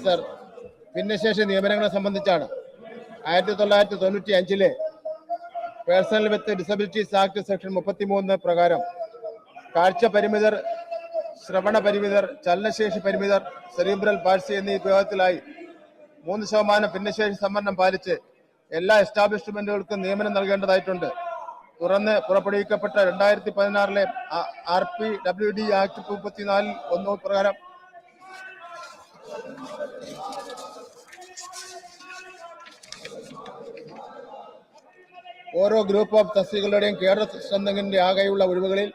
Sir, ഭിന്നശേഷി നിയമനങ്ങളെ സംബന്ധിച്ചാണ് 1995 personal with disabilities act section 33 പ്രകാരം കാഴ്ച പരിമിതർ, ശ്രവണ പരിമിതർ, ചലനശേഷി പരിമിതർ, സെറിബ്രൽ പാൾസി എന്നീ വിഭാഗത്തിലായി 3% ഭിന്നശേഷി സംവരണം പാലിച്ച് എല്ലാ എസ്റ്റാബ്ലിഷ്മെന്റുകൾക്കും നിയമനം നൽകേണ്ടതായിട്ടുണ്ട്. തുറന്ന് പുറപ്പെടുവിക്കപ്പെട്ട 2016 RPWD ആക്ട് 34(1) പ്രകാരം ഓരോ ഗ്രൂപ്പ് ഓഫ് തസ്തികകളുടെയും കേഡർ സ്ട്രെങ്തനിന്റെ ആകെയുള്ള ഒഴിവുകളിൽ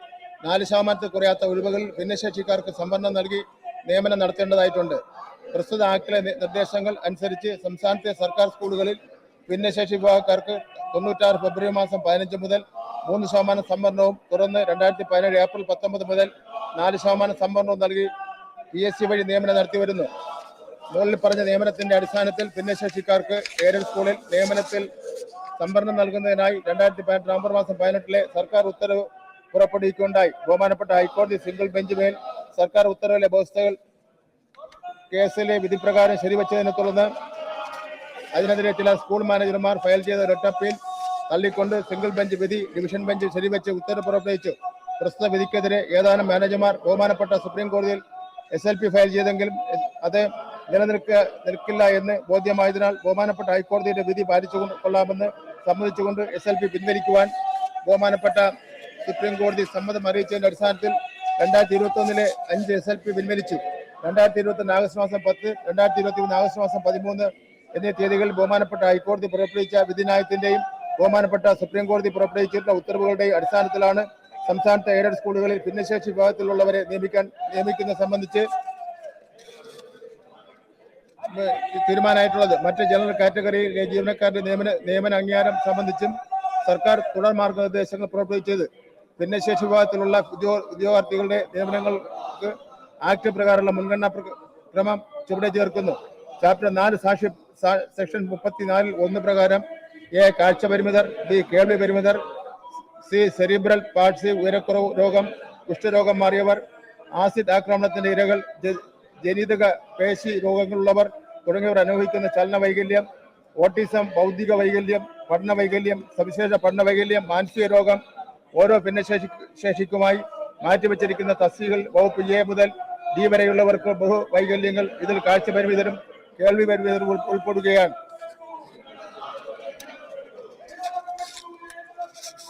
4% കുറയാത്ത ഒഴിവുകളിൽ ഭിന്നശേഷിക്കാർക്ക് സംവരണം നൽകി നിയമനം നടത്തേണ്ടതായിട്ടുണ്ട്. പ്രസ്തുത ആക്ടിലെ നിർദ്ദേശങ്ങൾ അനുസരിച്ച് സംസ്ഥാനത്തെ സർക്കാർ സ്കൂളുകളിൽ ഭിന്നശേഷി വിഭാഗക്കാർക്ക് 96 ഫെബ്രുവരി മാസം 15 മുതൽ 3% സംവരണവും, തുടർന്ന് 2017 ഏപ്രിൽ 19 മുതൽ 4% സംവരണവും നൽകി PSC വഴി നിയമനം നടത്തിവരുന്നു. മുകളിൽ പറഞ്ഞ നിയമനത്തിന്റെ അടിസ്ഥാനത്തിൽ ഭിന്നശേഷിക്കാർക്ക് എയ്ഡഡ് സ്കൂളിൽ നിയമനത്തിൽ സംവരണം നൽകുന്നതിനായി 2018 നവംബർ മാസം 18 സർക്കാർ ഉത്തരവ് പുറപ്പെടുവിക്കുകയുണ്ടായി. ബഹുമാനപ്പെട്ട ഹൈക്കോടതി സിംഗിൾ ബെഞ്ച് മേൽ സർക്കാർ ഉത്തരവിലെ വ്യവസ്ഥകൾ കേസിലെ വിധിപ്രകാരം ശരിവച്ചതിനെ തുടർന്ന് അതിനെതിരെ ചില സ്കൂൾ മാനേജർമാർ ഫയൽ ചെയ്ത റിട്ട് അപ്പീൽ തള്ളിക്കൊണ്ട് സിംഗിൾ ബെഞ്ച് വിധി ഡിവിഷൻ ബെഞ്ച് ശരിവെച്ച് ഉത്തരവ് പുറപ്പെടുവിച്ചു. പ്രസ്തുത വിധിക്കെതിരെ ഏതാനും മാനേജർമാർ ബഹുമാനപ്പെട്ട സുപ്രീം കോടതിയിൽ SLP ഫയൽ ചെയ്തെങ്കിലും അത് നിലനിൽക്കില്ല എന്ന് ബോധ്യമായതിനാൽ ബഹുമാനപ്പെട്ട ഹൈക്കോടതിയുടെ വിധി പാലിച്ചു കൊള്ളാമെന്ന് സമ്മതിച്ചുകൊണ്ട് SLP പിൻവലിക്കുവാൻ ബഹുമാനപ്പെട്ട സുപ്രീം കോടതി സമ്മതം അറിയിച്ചതിന്റെ അടിസ്ഥാനത്തിൽ 2021 5 SLP പിൻവലിച്ചു. 2021 ആഗസ്റ്റ് മാസം 10, 2023 ആഗസ്റ്റ് മാസം 13 എന്നീ തീയതികളിൽ ബഹുമാനപ്പെട്ട ഹൈക്കോടതി പുറപ്പെടുവിച്ച വിധിന്യായത്തിന്റെയും ബഹുമാനപ്പെട്ട സുപ്രീം കോടതി പുറപ്പെടുവിച്ചിട്ടുള്ള ഉത്തരവുകളുടെയും അടിസ്ഥാനത്തിലാണ് സംസ്ഥാനത്തെ എയ്ഡഡ് സ്കൂളുകളിൽ ഭിന്നശേഷി വിഭാഗത്തിലുള്ളവരെ നിയമിക്കുന്നത് സംബന്ധിച്ച് തീരുമാനമായിട്ടുള്ളത്. മറ്റ് ജനറൽ കാറ്റഗറിയിലെ ജീവനക്കാരുടെ നിയമന അംഗീകാരം സംബന്ധിച്ചും സർക്കാർ തുടർ മാർഗനിർദ്ദേശങ്ങൾ പുറപ്പെടുവിച്ചത്. ഭിന്നശേഷി വിഭാഗത്തിലുള്ള ഉദ്യോഗാർത്ഥികളുടെ നിയമനങ്ങൾക്ക് ആക്ട് പ്രകാരമുള്ള മുൻഗണനാ ക്രമം ചുവടെ ചേർക്കുന്നു. ചാപ്റ്റർ 4 സെക്ഷൻ 34(1) പ്രകാരം A. കാഴ്ച പരിമിതർ, B. കേൾവി പരിമിതർ, C. സെറിബ്രൽ പാൾസി ഉയരക്കുറവ് രോഗം, കുഷ്ഠരോഗം മാറിയവർ, ആസിഡ് ആക്രമണത്തിന്റെ ഇരകൾ, ജനിതക പേശി രോഗങ്ങളുള്ളവർ തുടങ്ങിയവർ അനുഭവിക്കുന്ന ചലന വൈകല്യം, ഓട്ടിസം, ബൗദ്ധിക വൈകല്യം, പഠന വൈകല്യം, സവിശേഷ പഠന വൈകല്യം, മാനസിക രോഗം, ഓരോ ഭിന്നശേഷിക്കുമായി മാറ്റിവെച്ചിരിക്കുന്ന തസ്തികകൾ വകുപ്പ് A മുതൽ D വരെയുള്ളവർക്ക് ബഹുവൈകല്യങ്ങൾ, ഇതിൽ കാഴ്ച പരിമിതരും കേൾവി പരിമിതരും ഉൾപ്പെടുകയാണ്.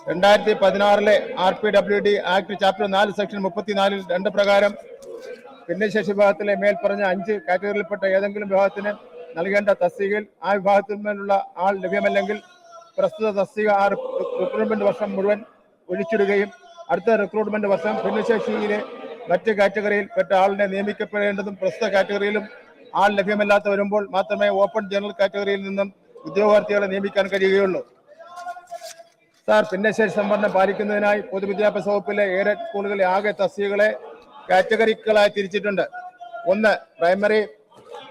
2016 RPWD ആക്ട് ചാപ്റ്റർ 4 സെക്ഷൻ 34 2 പ്രകാരം ഭിന്നശേഷി വിഭാഗത്തിലെ മേൽപ്പറഞ്ഞ 5 കാറ്റഗറിയിൽപ്പെട്ട ഏതെങ്കിലും വിഭാഗത്തിന് നൽകേണ്ട തസ്തികയിൽ ആ വിഭാഗത്തിന്മേലുള്ള ആൾ ലഭ്യമല്ലെങ്കിൽ പ്രസ്തുത തസ്തിക ആ റിക്രൂട്ട്മെന്റ് വർഷം മുഴുവൻ ഒഴിച്ചിടുകയും അടുത്ത റിക്രൂട്ട്മെന്റ് വർഷം ഭിന്നശേഷിയിലെ മറ്റ് കാറ്റഗറിയിൽ പെട്ട ആളിനെ നിയമിക്കപ്പെടേണ്ടതും പ്രസ്തുത കാറ്റഗറിയിലും ആൾ ലഭ്യമല്ലാത്ത വരുമ്പോൾ മാത്രമേ ഓപ്പൺ ജനറൽ കാറ്റഗറിയിൽ നിന്നും ഉദ്യോഗാർത്ഥികളെ നിയമിക്കാൻ കഴിയുകയുള്ളൂ. സാർ, ഭിന്നശേഷി സംവരണം പാലിക്കുന്നതിനായി പൊതുവിദ്യാഭ്യാസ വകുപ്പിലെ എയ്ഡഡ് സ്കൂളുകളിലെ ആകെ തസ്തികകളെ കാറ്റഗറികളായി തിരിച്ചിട്ടുണ്ട്. 1 primary,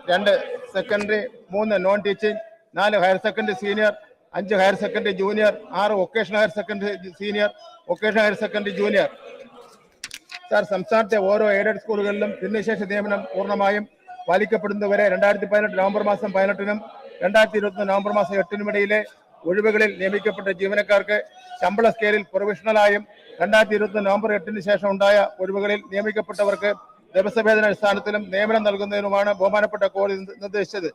2 secondary, 3 non teaching, 4 higher secondary senior, 5 higher secondary junior, 6 vocational higher secondary senior, vocational higher secondary junior. Sir, സംസ്ഥാനത്തെ ഓരോ എയ്ഡഡ് സ്കൂളുകളിലും ഭിന്നശേഷി നിയമനം പൂർണ്ണമായും പാലിക്കപ്പെടുന്നതുവരെ 2018 നവംബർ മാസം 18-നും 2021 നവംബർ മാസം 8-നും ഇടയിലെ ഒഴിവുകളിൽ നിയമിക്കപ്പെട്ട ജീവനക്കാർക്ക് ശമ്പള സ്കെയിലിൽ പ്രൊവിഷണലായും 2021 നവംബർ 8-ന് ശേഷം ഉണ്ടായ ഒഴിവുകളിൽ നിയമിക്കപ്പെട്ടവർക്ക് ദിവസവേതന അടിസ്ഥാനത്തിലും നിയമനം നൽകുന്നതിനുമാണ് ബഹുമാനപ്പെട്ട കോടതി നിർദ്ദേശിച്ചത്.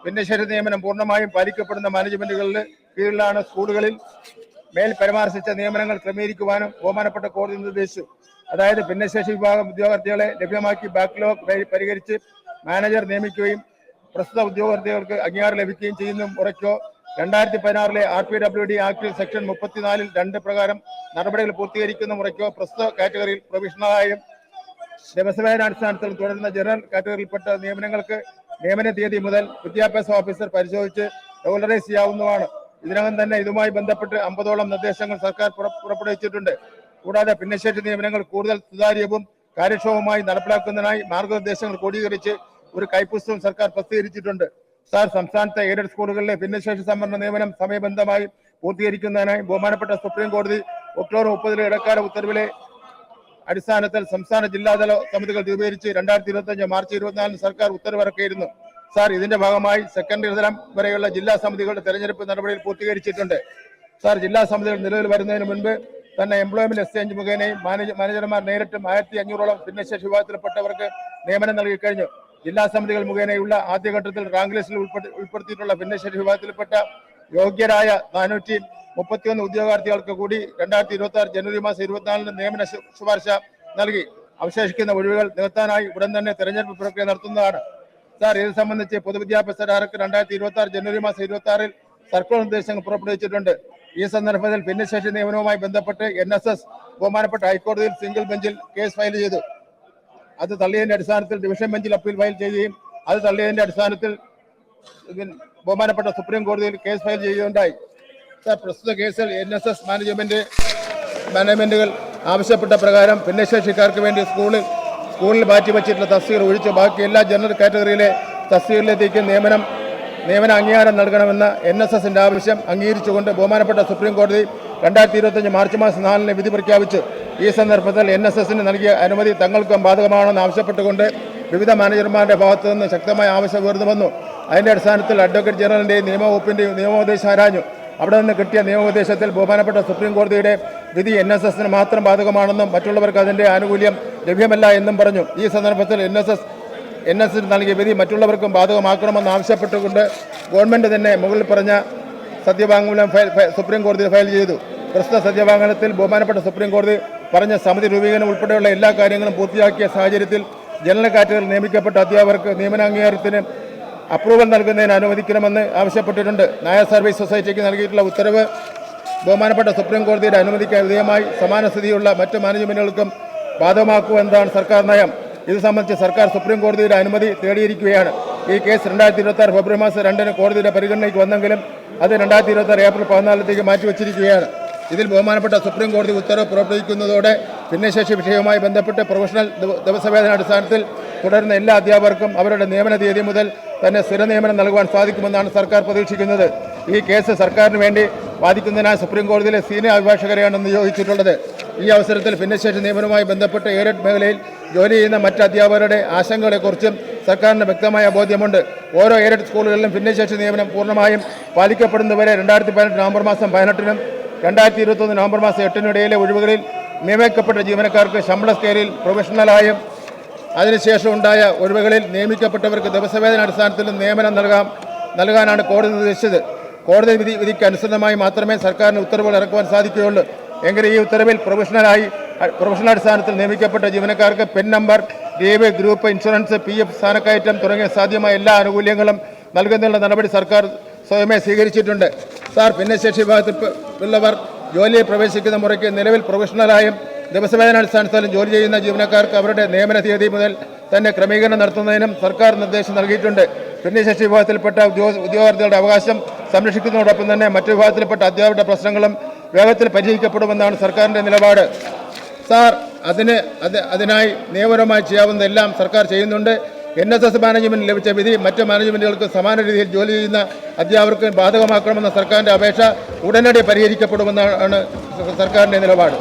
ഭിന്നശേഷി നിയമനം പൂർണ്ണമായും പാലിക്കപ്പെടുന്ന മാനേജ്മെന്റുകളുടെ കീഴിലാണ് സ്കൂളുകളിൽ മേൽ പരാമർശിച്ച നിയമനങ്ങൾ ക്രമീകരിക്കുവാനും ബഹുമാനപ്പെട്ട കോടതി നിർദ്ദേശിച്ചു. അതായത് ഭിന്നശേഷി വിഭാഗം ഉദ്യോഗാർത്ഥികളെ ലഭ്യമാക്കി ബാക്ക്ലോഗ് പരിഹരിച്ച് മാനേജർ നിയമിക്കുകയും പ്രസ്തുത ഉദ്യോഗാർത്ഥികൾക്ക് അംഗീകാരം ലഭിക്കുകയും ചെയ്യുന്ന മുറയ്ക്കോ 2016 RPWD ആക്ട് സെക്ഷൻ 34 2 പ്രകാരം നടപടികൾ പൂർത്തീകരിക്കുന്ന മുറയ്ക്കോ പ്രസ്തുത കാറ്റഗറിയിൽ പ്രൊവിഷണലായും ദിവസവേതനാടിസ്ഥാനത്തിൽ തുടരുന്ന ജനറൽ കാറ്റഗറിയിൽപ്പെട്ട നിയമനങ്ങൾക്ക് നിയമന തീയതി മുതൽ വിദ്യാഭ്യാസ ഓഫീസർ പരിശോധിച്ച് റെഗുലറൈസ് ചെയ്യാവുന്നതാണ്. ഇതിനകം തന്നെ ഇതുമായി ബന്ധപ്പെട്ട് 50ഓളം നിർദ്ദേശങ്ങൾ സർക്കാർ പുറപ്പെടുവിച്ചിട്ടുണ്ട്. കൂടാതെ ഭിന്നശേഷി നിയമനങ്ങൾ കൂടുതൽ സുതാര്യവും കാര്യക്ഷമവുമായി നടപ്പിലാക്കുന്നതിനായി മാർഗനിർദ്ദേശങ്ങൾ ക്രോഡീകരിച്ച് ഒരു കൈപ്പുസ്തകം സർക്കാർ പ്രസിദ്ധീകരിച്ചിട്ടുണ്ട്. സാർ, സംസ്ഥാനത്തെ എയ്ഡഡ് സ്കൂളുകളിലെ ഭിന്നശേഷി സംവരണ നിയമനം സമയബന്ധമായി പൂർത്തീകരിക്കുന്നതിനായി ബഹുമാനപ്പെട്ട സുപ്രീം കോടതി ഒക്ടോബർ 30 ഇടക്കാല ഉത്തരവിലെ അടിസ്ഥാനത്തിൽ സംസ്ഥാന ജില്ലാതല സമിതികൾ രൂപീകരിച്ച് 2025 മാർച്ച് 24 സർക്കാർ ഉത്തരവിറക്കിയിരുന്നു. സാർ, ഇതിന്റെ ഭാഗമായി സെക്കൻഡറി തലം വരെയുള്ള ജില്ലാ സമിതികളുടെ തെരഞ്ഞെടുപ്പ് നടപടികൾ പൂർത്തീകരിച്ചിട്ടുണ്ട്. സാർ, ജില്ലാ സമിതികൾ നിലവിൽ വരുന്നതിന് മുൻപ് തന്നെ എംപ്ലോയ്മെന്റ് എക്സ്ചേഞ്ച് മുഖേനയും മാനേജർമാർ നേരിട്ടും 1500ഓളം ഭിന്നശേഷി വിഭാഗത്തിൽപ്പെട്ടവർക്ക് നിയമനം നൽകി കഴിഞ്ഞു. ജില്ലാ സമിതികൾ മുഖേനയുള്ള ആദ്യഘട്ടത്തിൽ റാങ്ക് ലിസ്റ്റിൽ ഉൾപ്പെടുത്തിയിട്ടുള്ള ഭിന്നശേഷി വിഭാഗത്തിൽപ്പെട്ട യോഗ്യരായ 431 ഉദ്യോഗാർത്ഥികൾക്ക് കൂടി 2026 ജനുവരി മാസം 24 നിയമന ശുപാർശ നൽകി. അവശേഷിക്കുന്ന ഒഴിവുകൾ നികത്താനായി ഉടൻ തന്നെ തെരഞ്ഞെടുപ്പ് പ്രക്രിയ നടത്തുന്നതാണ്. സാർ, ഇത് സംബന്ധിച്ച് പൊതുവിദ്യാഭ്യാസ ഡയറക്ടർ 2026 ജനുവരി മാസം 26 സർക്കുലർ നിർദ്ദേശങ്ങൾ പുറപ്പെടുവിച്ചിട്ടുണ്ട്. ഈ സന്ദർഭത്തിൽ ഭിന്നശേഷി നിയമനവുമായി ബന്ധപ്പെട്ട് NSS ബഹുമാനപ്പെട്ട ഹൈക്കോടതിയിൽ സിംഗിൾ ബെഞ്ചിൽ കേസ് ഫയൽ ചെയ്തു. അത് തള്ളിയതിന്റെ അടിസ്ഥാനത്തിൽ ഡിവിഷൻ ബെഞ്ചിൽ അപ്പീൽ ഫയൽ ചെയ്യുകയും അത് തള്ളിയതിന്റെ അടിസ്ഥാനത്തിൽ ബഹുമാനപ്പെട്ട സുപ്രീം കോടതിയിൽ കേസ് ഫയൽ ചെയ്യുകയുണ്ടായി. സാർ, പ്രസ്തുത കേസിൽ NSS മാനേജ്മെന്റുകൾ ആവശ്യപ്പെട്ട പ്രകാരം ഭിന്നശേഷിക്കാർക്ക് വേണ്ടി സ്കൂളിൽ മാറ്റിവെച്ചിട്ടുള്ള തസ്തികകൾ ഒഴിച്ച് ബാക്കി എല്ലാ ജനറൽ കാറ്റഗറിയിലെ തസ്തികകളിലേക്ക് നിയമന അംഗീകാരം നൽകണമെന്ന NSSന്റെ ആവശ്യം അംഗീകരിച്ചുകൊണ്ട് ബഹുമാനപ്പെട്ട സുപ്രീം കോടതി 2025 മാർച്ച് മാസം 4 വിധി പ്രഖ്യാപിച്ചു. ഈ സന്ദർഭത്തിൽ NSSന് നൽകിയ അനുമതി തങ്ങൾക്കും ബാധകമാണെന്ന് ആവശ്യപ്പെട്ടുകൊണ്ട് വിവിധ മാനേജർമാരുടെ ഭാഗത്തു നിന്ന് ശക്തമായ ആവശ്യം ഉയർന്നു വന്നു. അതിന്റെ അടിസ്ഥാനത്തിൽ അഡ്വക്കേറ്റ് ജനറലിന്റെയും നിയമവകുപ്പിന്റെയും നിയമോപദേശം ആരാഞ്ഞു. അവിടെ നിന്ന് കിട്ടിയ നിയമോപദേശത്തിൽ ബഹുമാനപ്പെട്ട സുപ്രീം കോടതിയുടെ വിധി NSSന് മാത്രം ബാധകമാണെന്നും മറ്റുള്ളവർക്ക് അതിന്റെ ആനുകൂല്യം ലഭ്യമല്ല എന്നും പറഞ്ഞു. ഈ സന്ദർഭത്തിൽ NSSന് നൽകിയ വിധി മറ്റുള്ളവർക്കും ബാധകമാക്കണമെന്ന് ആവശ്യപ്പെട്ടുകൊണ്ട് ഗവൺമെന്റ് തന്നെ മുകളിൽ പറഞ്ഞ സത്യവാങ്മൂലം സുപ്രീം കോടതിയിൽ ഫയൽ ചെയ്തു. പ്രസ്തുത സത്യവാങ്മൂലത്തിൽ ബഹുമാനപ്പെട്ട സുപ്രീം കോടതി പറഞ്ഞ സമിതി രൂപീകരണം ഉൾപ്പെടെയുള്ള എല്ലാ കാര്യങ്ങളും പൂർത്തിയാക്കിയ സാഹചര്യത്തിൽ ജനറൽ കാറ്റഗറിയിൽ നിയമിക്കപ്പെട്ട അധ്യാപകർക്ക് നിയമനാംഗീകാരത്തിന് അപ്രൂവൽ നൽകുന്നതിന് അനുവദിക്കണമെന്ന് ആവശ്യപ്പെട്ടിട്ടുണ്ട്. നായർ സർവീസ് സൊസൈറ്റിക്ക് നൽകിയിട്ടുള്ള ഉത്തരവ് ബഹുമാനപ്പെട്ട സുപ്രീം കോടതിയുടെ അനുമതിക്ക് വിധേയമായി സമാന സ്ഥിതിയുള്ള മറ്റ് മാനേജ്മെന്റുകൾക്കും ബാധകമാക്കുക എന്നതാണ് സർക്കാർ നയം. ഇത് സംബന്ധിച്ച് സർക്കാർ സുപ്രീം കോടതിയുടെ അനുമതി തേടിയിരിക്കുകയാണ്. ഈ കേസ് 2026 ഫെബ്രുവരി മാസം 2 കോടതിയുടെ പരിഗണനയ്ക്ക് വന്നെങ്കിലും അത് 2026 ഏപ്രിൽ 14 മാറ്റിവെച്ചിരിക്കുകയാണ്. ഇതിൽ ബഹുമാനപ്പെട്ട സുപ്രീം കോടതി ഉത്തരവ് പുറപ്പെടുവിക്കുന്നതോടെ ഭിന്നശേഷി വിഷയവുമായി ബന്ധപ്പെട്ട് പ്രൊഫഷണൽ ദിവസവേതന അടിസ്ഥാനത്തിൽ തുടരുന്ന എല്ലാ അധ്യാപകർക്കും അവരുടെ നിയമന തീയതി മുതൽ തന്നെ സ്ഥിര നിയമനം നൽകുവാൻ സാധിക്കുമെന്നാണ് സർക്കാർ പ്രതീക്ഷിക്കുന്നത്. ഈ കേസ് സർക്കാരിന് വേണ്ടി വാദിക്കുന്നതിനായി സുപ്രീം കോടതിയിലെ സീനിയർ അഭിഭാഷകരെയാണ് നിയോഗിച്ചിട്ടുള്ളത്. ഈ അവസരത്തിൽ ഭിന്നശേഷി നിയമനവുമായി ബന്ധപ്പെട്ട് എയ്ഡഡ് മേഖലയിൽ ജോലി ചെയ്യുന്ന മറ്റ് അധ്യാപകരുടെ ആശങ്കകളെക്കുറിച്ചും സർക്കാരിന് വ്യക്തമായ ബോധ്യമുണ്ട്. ഓരോ എയ്ഡഡ് സ്കൂളുകളിലും ഭിന്നശേഷി നിയമനം പൂർണ്ണമായും പാലിക്കപ്പെടുന്നതുവരെ 2018 നവംബർ മാസം 18-നും 2021 നവംബർ മാസം 8-നും ഇടയിലെ ഒഴിവുകളിൽ നിയമിക്കപ്പെട്ട ജീവനക്കാർക്ക് ശമ്പള സ്കെയിലിൽ പ്രൊഫഷണലായും അതിനുശേഷം ഉണ്ടായ ഒഴിവുകളിൽ നിയമിക്കപ്പെട്ടവർക്ക് ദിവസവേതന അടിസ്ഥാനത്തിൽ നിയമനം നൽകാനാണ് കോടതി നിർദ്ദേശിച്ചത്. കോടതി വിധിക്ക് അനുസൃതമായി മാത്രമേ സർക്കാരിന് ഉത്തരവുകൾ ഇറക്കുവാൻ സാധിക്കുകയുള്ളൂ. എങ്കിൽ ഈ ഉത്തരവിൽ പ്രൊഫഷണൽ അടിസ്ഥാനത്തിൽ നിയമിക്കപ്പെട്ട ജീവനക്കാർക്ക് pen number, leave, group insurance, PF സ്ഥാനക്കയറ്റം തുടങ്ങിയ സാധ്യമായ എല്ലാ ആനുകൂല്യങ്ങളും നൽകുന്നതിനുള്ള നടപടി സർക്കാർ സ്വയമേ സ്വീകരിച്ചിട്ടുണ്ട്. സാർ, ഭിന്നശേഷി വിഭാഗത്തിലുള്ളവർ ജോലിയിൽ പ്രവേശിക്കുന്ന മുറയ്ക്ക് നിലവിൽ പ്രൊഫഷണലായും ദിവസവേതനാടിസ്ഥാനത്തിലും ജോലി ചെയ്യുന്ന ജീവനക്കാർക്ക് അവരുടെ നിയമന തീയതി മുതൽ തന്നെ ക്രമീകരണം നടത്തുന്നതിനും സർക്കാർ നിർദ്ദേശം നൽകിയിട്ടുണ്ട്. ഭിന്നശേഷി വിഭാഗത്തിൽപ്പെട്ട ഉദ്യോഗാർത്ഥികളുടെ അവകാശം സംരക്ഷിക്കുന്നതോടൊപ്പം തന്നെ മറ്റു വിഭാഗത്തിൽപ്പെട്ട അധ്യാപകരുടെ പ്രശ്നങ്ങളും വേഗത്തിൽ പരിഹരിക്കപ്പെടുമെന്നാണ് സർക്കാരിൻ്റെ നിലപാട്. സാർ, അതിനായി നിയമപരമായി ചെയ്യാവുന്നതെല്ലാം സർക്കാർ ചെയ്യുന്നുണ്ട്. NSS മാനേജ്മെന്റിന് ലഭിച്ച വിധി മറ്റ് മാനേജ്മെന്റുകൾക്ക് സമാന രീതിയിൽ ജോലി ചെയ്യുന്ന അധ്യാപകർക്ക് ബാധകമാക്കണമെന്ന സർക്കാരിൻ്റെ അപേക്ഷ ഉടനടി പരിഹരിക്കപ്പെടുമെന്നാണ് സർക്കാരിൻ്റെ നിലപാട്.